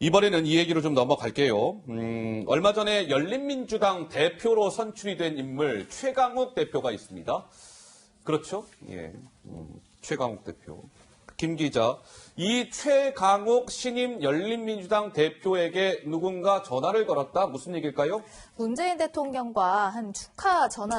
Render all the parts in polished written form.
이번에는 이 얘기로 좀 넘어갈게요. 얼마 전에 열린민주당 대표로 선출이 된 인물 최강욱 대표가 있습니다. 그렇죠? 예, 최강욱 대표. 김 기자, 이 최강욱 신임 열린민주당 대표에게 누군가 전화를 걸었다? 무슨 얘기일까요? 문재인 대통령과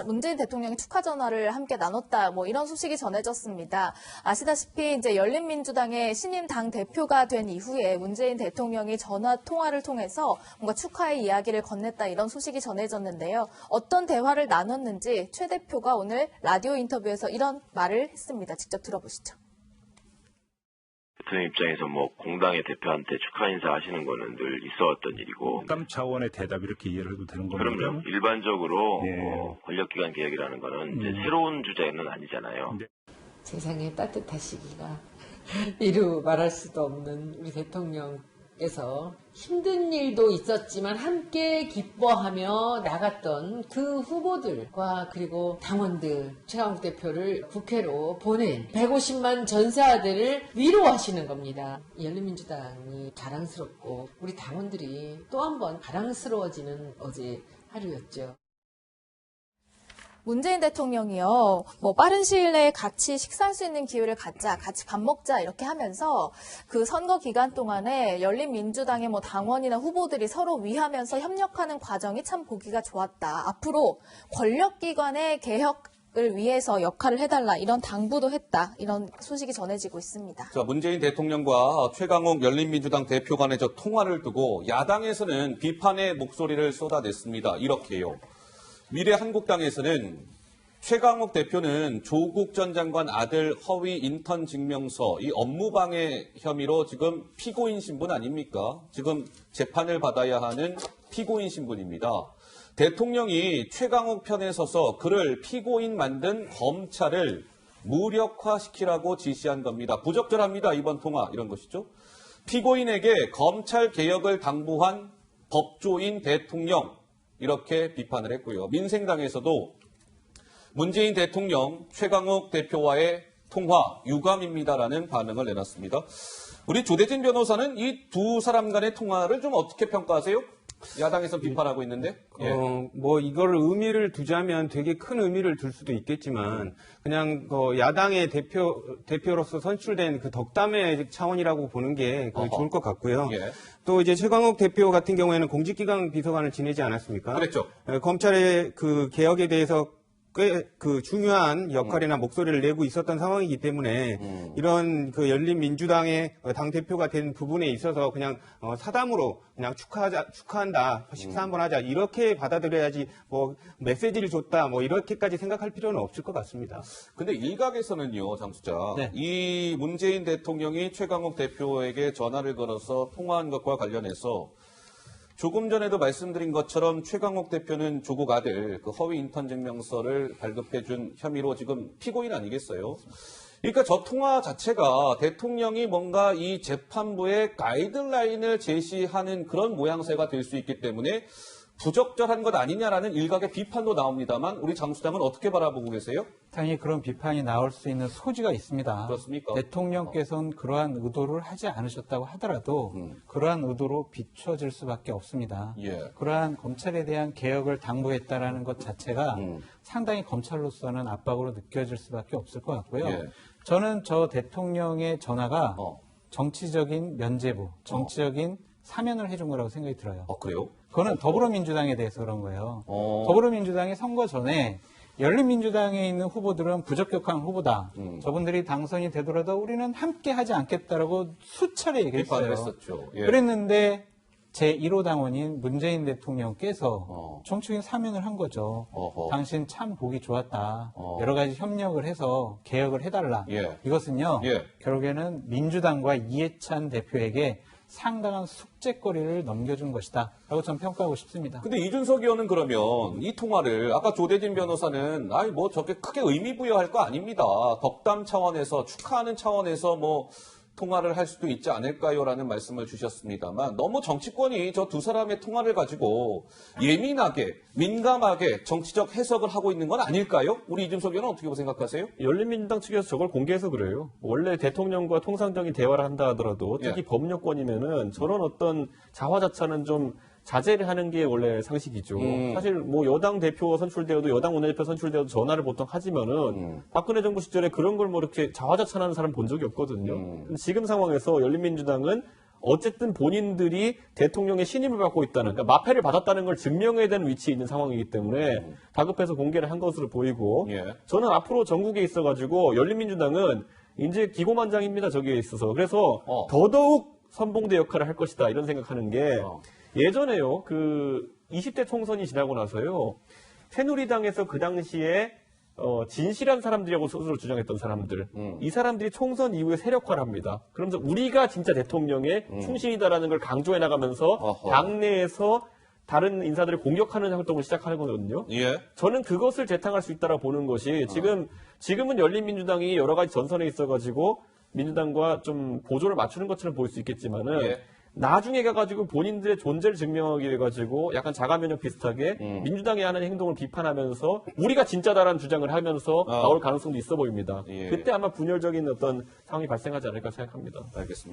문재인 대통령이 축하 전화를 함께 나눴다. 이런 소식이 전해졌습니다. 아시다시피 이제 열린민주당의 신임 당 대표가 된 이후에 문재인 대통령이 전화 통화를 통해서 뭔가 축하의 이야기를 건넸다. 이런 소식이 전해졌는데요. 어떤 대화를 나눴는지 최 대표가 오늘 라디오 인터뷰에서 이런 말을 했습니다. 직접 들어보시죠. 대통령 입장에서 공당의 대표한테 축하 인사 하시는 거는 늘 있어왔던 일이고. 감 차원의 대답 이렇게 이해를 해도 되는 겁니까? 그럼요. 일반적으로 네. 권력기관 개혁이라는 거는 이제 새로운 주제는 아니잖아요. 네. 세상에 따뜻하시기가 이루 말할 수도 없는 우리 대통령께서 힘든 일도 있었지만 함께 기뻐하며 나갔던 그 후보들과 그리고 당원들 최강욱 대표를 국회로 보낸 150만 전세 아들을 위로하시는 겁니다. 열린민주당이 자랑스럽고 우리 당원들이 또 한 번 자랑스러워지는 어제 하루였죠. 문재인 대통령이요, 빠른 시일 내에 같이 식사할 수 있는 기회를 갖자, 같이 밥 먹자, 이렇게 하면서 그 선거 기간 동안에 열린민주당의 당원이나 후보들이 서로 위하면서 협력하는 과정이 참 보기가 좋았다. 앞으로 권력기관의 개혁을 위해서 역할을 해달라, 이런 당부도 했다. 이런 소식이 전해지고 있습니다. 자, 문재인 대통령과 최강욱 열린민주당 대표 간의 통화를 두고 야당에서는 비판의 목소리를 쏟아냈습니다. 이렇게요. 미래한국당에서는 최강욱 대표는 조국 전 장관 아들 허위 인턴 증명서 이 업무방해 혐의로 지금 피고인 신분 아닙니까? 지금 재판을 받아야 하는 피고인 신분입니다. 대통령이 최강욱 편에 서서 그를 피고인 만든 검찰을 무력화시키라고 지시한 겁니다. 부적절합니다. 이번 통화 이런 것이죠. 피고인에게 검찰 개혁을 당부한 법조인 대통령. 이렇게 비판을 했고요. 민생당에서도 문재인 대통령 최강욱 대표와의 통화 유감입니다라는 반응을 내놨습니다. 우리 조대진 변호사는 이 두 사람 간의 통화를 좀 어떻게 평가하세요? 야당에서 비판하고 있는데. 예. 이걸 의미를 두자면 되게 큰 의미를 둘 수도 있겠지만 그냥 야당의 대표로서 선출된 그 덕담의 차원이라고 보는 게 좋을 것 같고요. 예. 또 이제 최강욱 대표 같은 경우에는 공직기강 비서관을 지내지 않았습니까? 그랬죠. 검찰의 그 개혁에 대해서 꽤 그 중요한 역할이나 목소리를 내고 있었던 상황이기 때문에 이런 그 열린민주당의 당대표가 된 부분에 있어서 그냥 사담으로 그냥 축하한다, 식사 한번 하자 이렇게 받아들여야지 메시지를 줬다 이렇게까지 생각할 필요는 없을 것 같습니다. 근데 일각에서는요, 장수자. 네. 이 문재인 대통령이 최강욱 대표에게 전화를 걸어서 통화한 것과 관련해서 조금 전에도 말씀드린 것처럼 최강욱 대표는 조국 아들 그 허위 인턴 증명서를 발급해준 혐의로 지금 피고인 아니겠어요? 그러니까 저 통화 자체가 대통령이 뭔가 이 재판부의 가이드라인을 제시하는 그런 모양새가 될 수 있기 때문에 부적절한 것 아니냐라는 일각의 비판도 나옵니다만 우리 장 수장은 어떻게 바라보고 계세요? 당연히 그런 비판이 나올 수 있는 소지가 있습니다. 그렇습니까? 대통령께서는 그러한 의도를 하지 않으셨다고 하더라도 그러한 의도로 비춰질 수밖에 없습니다. 예. 그러한 검찰에 대한 개혁을 당부했다라는 것 자체가 상당히 검찰로서는 압박으로 느껴질 수밖에 없을 것 같고요. 예. 저는 저 대통령의 전화가 정치적인 면죄부, 정치적인 사면을 해준 거라고 생각이 들어요. 그래요? 그거는 더불어민주당에 대해서 그런 거예요. 더불어민주당이 선거 전에 열린민주당에 있는 후보들은 부적격한 후보다. 저분들이 당선이 되더라도 우리는 함께 하지 않겠다라고 수차례 얘기했어요. 비판을 했었죠. 예. 그랬는데 제1호 당원인 문재인 대통령께서 정치적인 사면을 한 거죠. 당신 참 보기 좋았다. 여러 가지 협력을 해서 개혁을 해달라. 예. 이것은요. 예. 결국에는 민주당과 이해찬 대표에게 상당한 숙제거리를 넘겨준 것이다 라고 저는 평가하고 싶습니다. 근데 이준석 의원은 그러면 이 통화를 아까 조대진 변호사는 저게 크게 의미 부여할 거 아닙니다. 덕담 차원에서 축하하는 차원에서 통화를 할 수도 있지 않을까요라는 말씀을 주셨습니다만 너무 정치권이 저 두 사람의 통화를 가지고 예민하게 민감하게 정치적 해석을 하고 있는 건 아닐까요? 우리 이준석 의원은 어떻게 생각하세요? 열린민주당 측에서 저걸 공개해서 그래요. 원래 대통령과 통상적인 대화를 한다 하더라도 특히 예. 법률권이면은 저런 어떤 자화자찬은 좀 자제를 하는 게 원래 상식이죠. 사실 뭐 여당 대표 선출되어도 여당 원내대표 선출되어도 전화를 보통 하지만은 박근혜 정부 시절에 그런 걸 뭐 이렇게 자화자찬하는 사람 본 적이 없거든요. 지금 상황에서 열린민주당은 어쨌든 본인들이 대통령의 신임을 받고 있다는, 그러니까 마패를 받았다는 걸 증명해야 되는 위치에 있는 상황이기 때문에 다급해서 공개를 한 것으로 보이고, 예. 저는 앞으로 전국에 있어가지고 열린민주당은 이제 기고만장입니다. 저기에 있어서. 그래서 더더욱 선봉대 역할을 할 것이다 이런 생각하는 게 예전에요. 그 20대 총선이 지나고 나서요. 새누리당에서 그 당시에 진실한 사람들이라고 스스로 주장했던 사람들. 이 사람들이 총선 이후에 세력화를 합니다. 그러면서 우리가 진짜 대통령의 충신이다라는 걸 강조해 나가면서 어허. 당내에서 다른 인사들을 공격하는 활동을 시작하는 거거든요. 예. 저는 그것을 재탕할 수 있다고 보는 것이 지금은 열린민주당이 여러 가지 전선에 있어가지고 민주당과 좀 보조를 맞추는 것처럼 보일 수 있겠지만은 예. 나중에 가가지고 본인들의 존재를 증명하기 위해 가지고 약간 자가면역 비슷하게 민주당이 하는 행동을 비판하면서 우리가 진짜다라는 주장을 하면서 나올 가능성도 있어 보입니다. 예. 그때 아마 분열적인 어떤 상황이 발생하지 않을까 생각합니다. 알겠습니다.